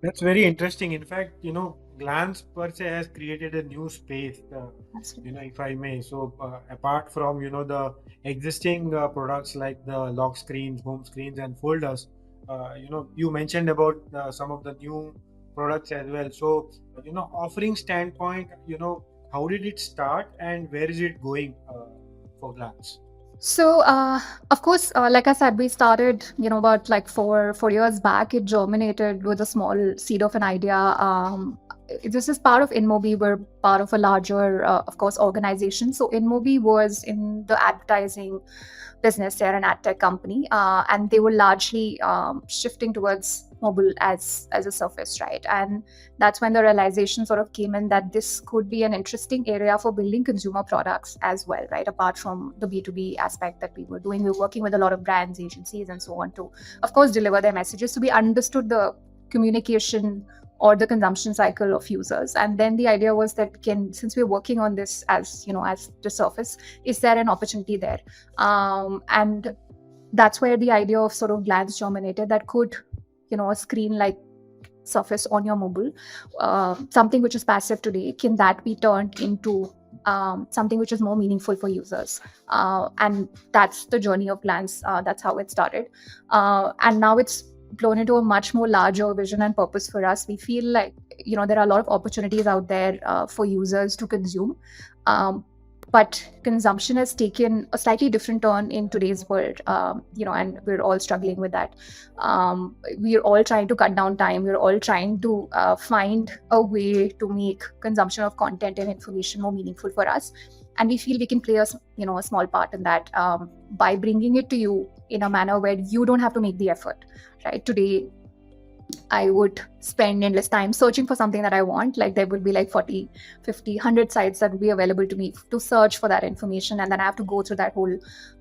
That's very interesting. In fact, Glance per se has created a new space, Absolutely. if I may. So, apart from, the existing products like the lock screens, home screens, and folders, you mentioned about some of the new products as well. So, offering standpoint, how did it start and where is it going for Glance? So, of course, like I said, we started, about like 4 years back. It germinated with a small seed of an idea. This is part of InMobi. We're part of a larger, of course, organization. So, InMobi was in the advertising business. They're an ad tech company, and they were largely shifting towards mobile as a surface, right? And that's when the realization sort of came in that this could be an interesting area for building consumer products as well, right? Apart from the B2B aspect that we were doing, we were working with a lot of brands, agencies, and so on to, of course, deliver their messages. So we understood the communication or the consumption cycle of users. And then the idea was that since we're working on this as the surface, is there an opportunity there? And that's where the idea of sort of Glance germinated, that could, a screen like surface on your mobile, something which is passive today, can that be turned into something which is more meaningful for users? And that's the journey of Glance. That's how it started. And now it's blown into a much more larger vision and purpose for us. We feel like, there are a lot of opportunities out there for users to consume. Um, but consumption has taken a slightly different turn in today's world, and we're all struggling with that. We're all trying to cut down time. We're all trying to find a way to make consumption of content and information more meaningful for us, and we feel we can play a small part in that, by bringing it to you in a manner where you don't have to make the effort. Right today, I would spend endless time searching for something that I want. Like there would be like 40, 50, 100 sites that would be available to me to search for that information. And then I have to go through that whole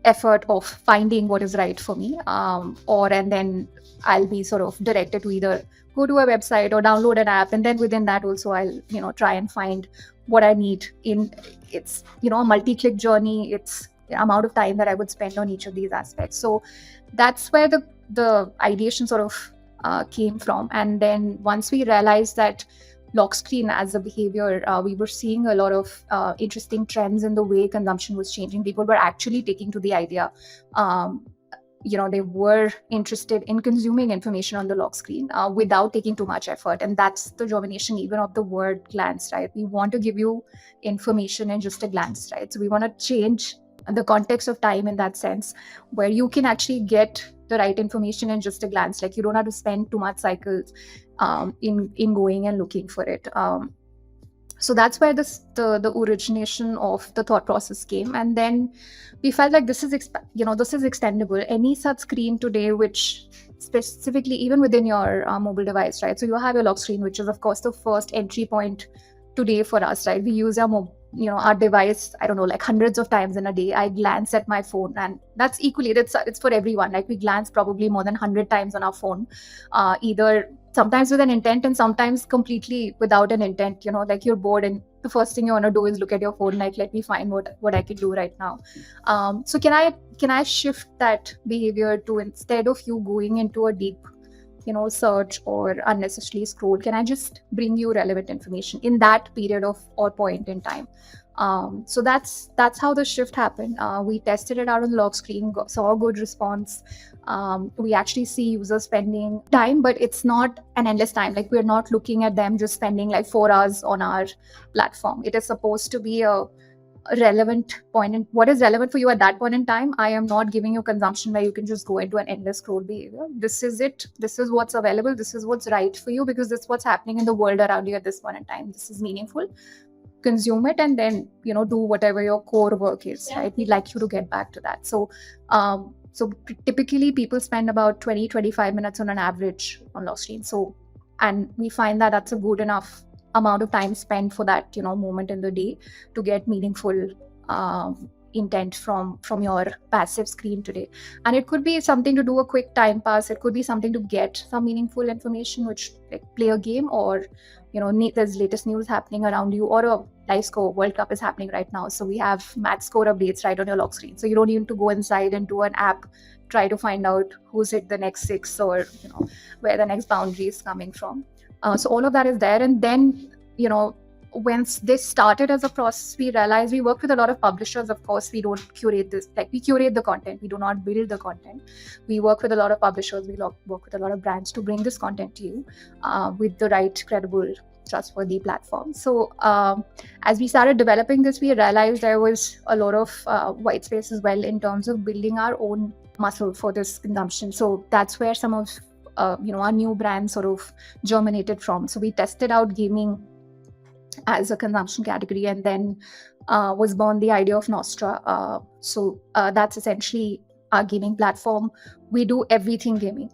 effort of finding what is right for me. And then I'll be sort of directed to either go to a website or download an app. And then within that also I'll, try and find what I need it's, a multi-click journey. It's the amount of time that I would spend on each of these aspects. So that's where the ideation sort of came from. And then once we realized that lock screen as a behavior, we were seeing a lot of interesting trends in the way consumption was changing. People were actually taking to the idea. They were interested in consuming information on the lock screen without taking too much effort. And that's the germination even of the word glance, right? We want to give you information in just a glance, right? So we want to change the context of time in that sense, where you can actually get the right information in just a glance. Like you don't have to spend too much cycles in going and looking for it. So that's where the origination of the thought process came. And then we felt like this is extendable. Any such screen today, which specifically even within your mobile device, right? So you have your lock screen, which is of course the first entry point today for us, right? We use our device, I don't know, like hundreds of times in a day. I glance at my phone, and that's equally, it's for everyone. Like we glance probably more than 100 times on our phone, either sometimes with an intent and sometimes completely without an intent. Like you're bored and the first thing you want to do is look at your phone, like let me find what I can do right now. So can I shift that behavior to, instead of you going into a deep search or unnecessarily scroll, can I just bring you relevant information in that period of or point in time? So that's how the shift happened. We tested it out on the lock screen, saw a good response. We actually see users spending time, but it's not an endless time. Like we're not looking at them just spending like 4 hours on our platform. It is supposed to be a relevant point, and what is relevant for you at that point in time. I am not giving you consumption where you can just go into an endless scroll behavior. This is it. This is what's available. This is what's right for you because this is what's happening in the world around you at this point in time. This is meaningful. Consume it and then do whatever your core work is. Right? We'd like you to get back to that. So typically people spend about 20-25 minutes on an average on lost stream. So, and we find that that's a good enough amount of time spent for that moment in the day to get meaningful intent from your passive screen today. And it could be something to do a quick time pass, it could be something to get some meaningful information, which like play a game, or there's latest news happening around you, or a live score. World Cup is happening right now, so we have match score updates right on your lock screen, so you don't need to go inside into an app, try to find out who's hit the next six, or where the next boundary is coming from. So all of that is there. And then once this started as a process, we realized we work with a lot of publishers. Of course, we don't curate this, like we curate the content, we do not build the content. We work with a lot of publishers, we work with a lot of brands to bring this content to you with the right, credible, trustworthy platform. So as we started developing this, we realized there was a lot of white space as well in terms of building our own muscle for this consumption. So that's where some of our new brand sort of germinated from. So we tested out gaming as a consumption category, and then was born the idea of Nostra. So that's essentially our gaming platform. We do everything gaming.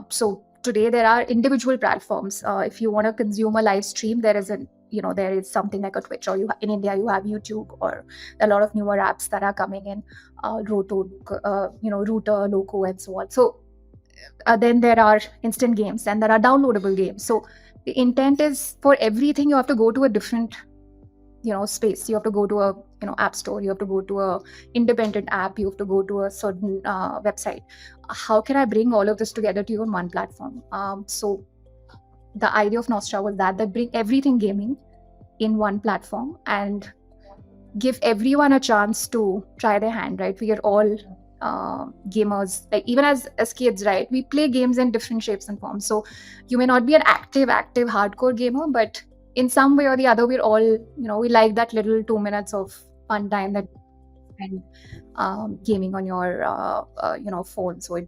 So today there are individual platforms. If you want to consume a live stream, there is something like a Twitch, or in India you have YouTube, or a lot of newer apps that are coming in, Roto, Router, Loco, and so on. So then there are instant games, and there are downloadable games. So the intent is, for everything you have to go to a different space. You have to go to a app store, you have to go to a independent app, you have to go to a certain website. How can I bring all of this together to you on one platform? So the idea of Nostra was that bring everything gaming in one platform and give everyone a chance to try their hand, right? We are all gamers, like even as kids, right? We play games in different shapes and forms. So you may not be an active hardcore gamer, but in some way or the other, we're all we like that little 2 minutes of fun time that and gaming on your phone. So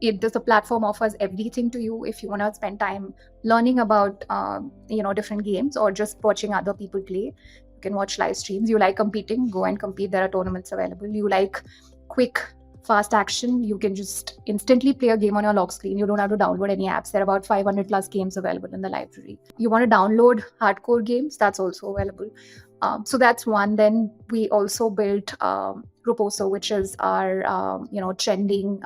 the platform offers everything to you. If you want to spend time learning about different games, or just watching other people play, you can watch live streams. You like competing, go and compete. There are tournaments available. You like quick, fast action, you can just instantly play a game on your lock screen. You don't have to download any apps. There are about 500 plus games available in the library. You want to download hardcore games, that's also available. So that's one. Then we also built Ruposo, which is our trending,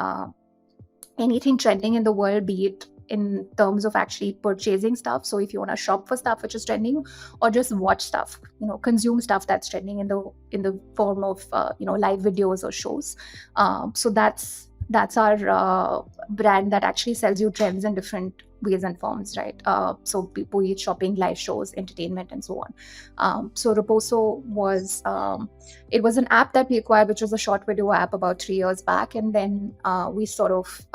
anything trending in the world, be it in terms of actually purchasing stuff. So if you want to shop for stuff which is trending, or just watch stuff, consume stuff that's trending in the form of live videos or shows. So that's our brand that actually sells you trends in different ways and forms, right? So people eat shopping, live shows, entertainment, and so on. So Ruposo was it was an app that we acquired, which was a short video app about 3 years back, and then we sort of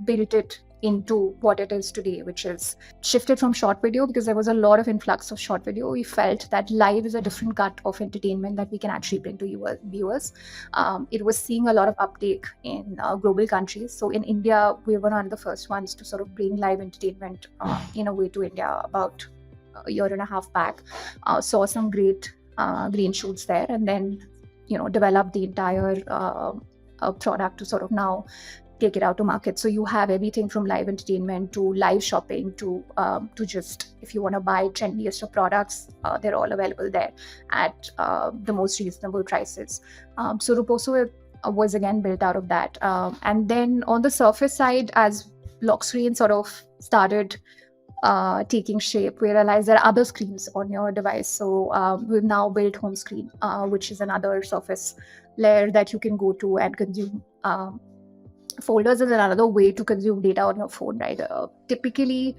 built it into what it is today, which is shifted from short video, because there was a lot of influx of short video. We felt that live is a different cut of entertainment that we can actually bring to viewers. It was seeing a lot of uptake in global countries. So in India, we were one of the first ones to sort of bring live entertainment in a way to India about a year and a half back. Saw some great green shoots there, and then developed the entire product to sort of now take it out to market. So you have everything from live entertainment to live shopping to just, if you want to buy trendiest of products, they're all available there at the most reasonable prices. So Ruposo was again built out of that. And then on the surface side, as lock screen sort of started taking shape, we realized there are other screens on your device. So we've now built home screen, which is another surface layer that you can go to and consume. Folders is another way to consume data on your phone, right? Typically,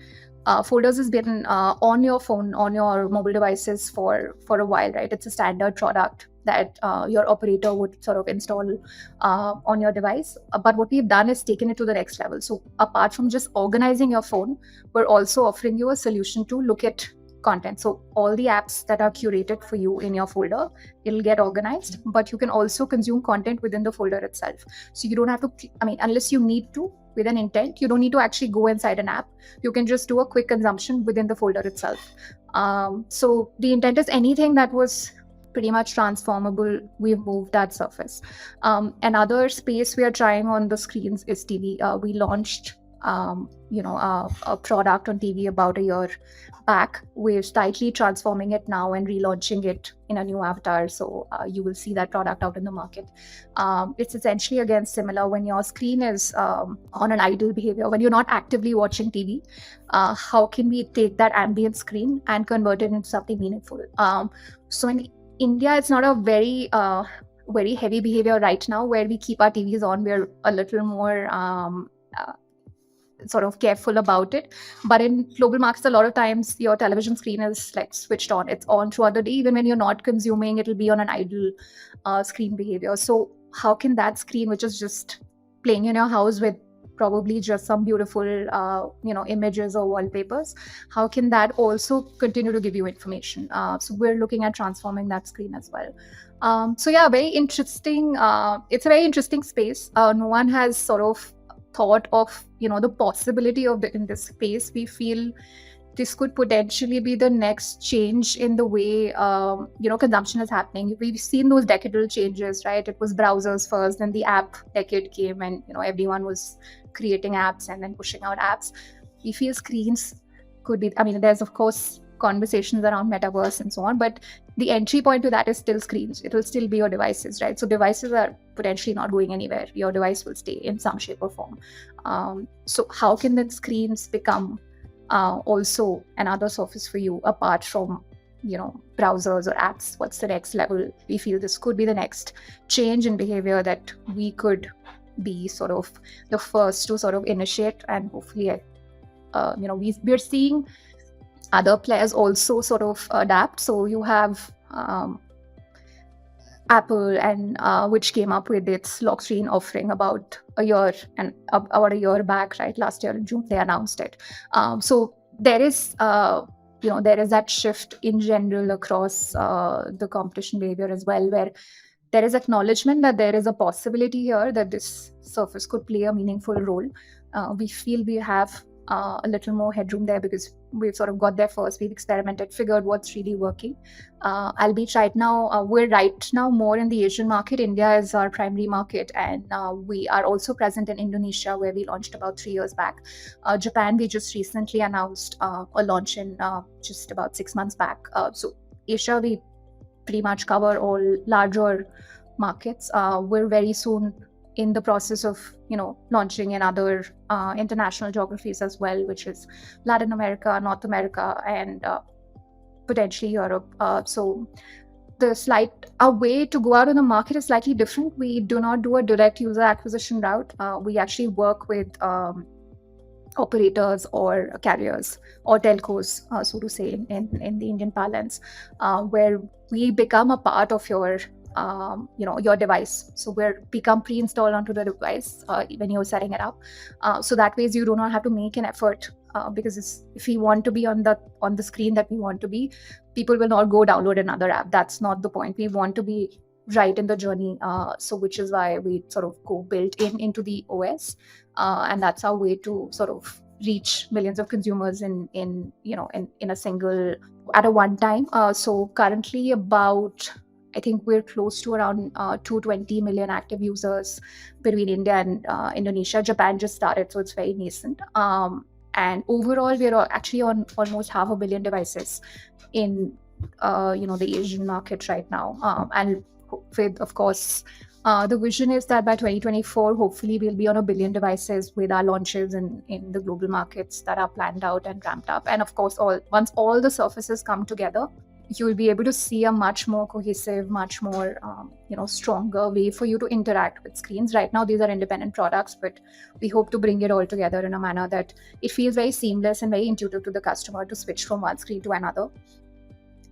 folders has been on your phone, on your mobile devices for a while, right? It's a standard product that your operator would sort of install on your device. But what we've done is taken it to the next level. So apart from just organizing your phone, we're also offering you a solution to look at content. So all the apps that are curated for you in your folder, it'll get organized, but you can also consume content within the folder itself. So you don't have to, unless you need to with an intent, you don't need to actually go inside an app. You can just do a quick consumption within the folder itself. So the intent is anything that was pretty much transformable, we've moved that surface. Another space we are trying on the screens is TV. We launched a product on TV about a year back. We're slightly transforming it now and relaunching it in a new avatar. So you will see that product out in the market. It's essentially again similar when your screen is on an idle behavior, when you're not actively watching TV. How can we take that ambient screen and convert it into something meaningful? So in India, it's not a very heavy behavior right now where we keep our TVs on. We're a little more uh, sort of careful about it. But in global markets, a lot of times your television screen is like switched on. It's on throughout the day. Even when you're not consuming, it'll be on an idle screen behavior. So how can that screen, which is just playing in your house with probably just some beautiful images or wallpapers, how can that also continue to give you information? So we're looking at transforming that screen as well. So yeah, very interesting. It's a very interesting space. No one has sort of thought of the possibility of in this space. We feel this could potentially be the next change in the way consumption is happening. We've seen those decadal changes, right? It was browsers first, then the app decade came, and everyone was creating apps and then pushing out apps. We feel screens could be, I mean, there's of course conversations around metaverse and so on, but the entry point to that is still screens. It will still be your devices, right? So devices are potentially not going anywhere. Your device will stay in some shape or form. So how can then screens become also another surface for you apart from browsers or apps? What's the next level? We feel this could be the next change in behavior that we could be sort of the first to sort of initiate, and hopefully we're seeing other players also sort of adapt. So you have Apple, and which came up with its lock screen offering about a year back, right? Last year in June they announced it. So there is there is that shift in general across the competition behavior as well, where there is acknowledgement that there is a possibility here that this surface could play a meaningful role. We feel we have a little more headroom there because we've sort of got there first. We've experimented, figured what's really working. Albeit right now, we're right now more in the Asian market. India is our primary market, and we are also present in Indonesia, where we launched about 3 years back. Japan, we just recently announced a launch in just about 6 months back. So Asia, we pretty much cover all larger markets. We're very soon in the process of launching in other international geographies as well, which is Latin America, North America, and potentially Europe. So our way to go out in the market is slightly different. We do not do a direct user acquisition route. We actually work with operators or carriers or telcos, so to say, in the Indian parlance, where we become a part of your device. So we're become pre-installed onto the device when you're setting it up. So that way you do not have to make an effort, because if we want to be on the screen that we want to be, people will not go download another app. That's not the point. We want to be right in the journey. So which is why we sort of go built into the OS, and that's our way to sort of reach millions of consumers in a single at a one time. So currently I think we're close to around 220 million active users between India and Indonesia. Japan just started, so it's very nascent. And overall, we're actually on almost 500 million devices in the Asian market right now. And with, of course, the vision is that by 2024, hopefully we'll be on 1 billion devices with our launches in the global markets that are planned out and ramped up. And of course, once all the surfaces come together, you will be able to see a much more cohesive, much more stronger way for you to interact with screens. Right now, these are independent products, but we hope to bring it all together in a manner that it feels very seamless and very intuitive to the customer to switch from one screen to another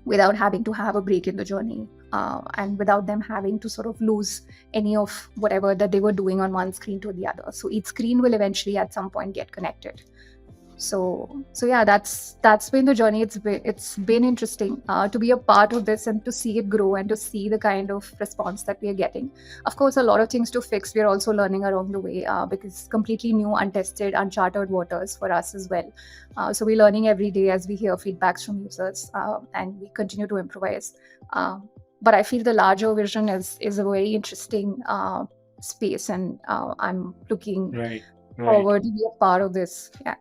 without having to have a break in the journey, and without them having to sort of lose any of whatever that they were doing on one screen to the other. So each screen will eventually at some point get connected. So yeah, that's been the journey. It's been interesting to be a part of this and to see it grow and to see the kind of response that we are getting. Of course, a lot of things to fix. We're also learning along the way, because completely new, untested, uncharted waters for us as well. So we're learning every day as we hear feedbacks from users, and we continue to improvise. But I feel the larger vision is a very interesting space, and I'm looking Right. Right. forward to be a part of this. Yeah.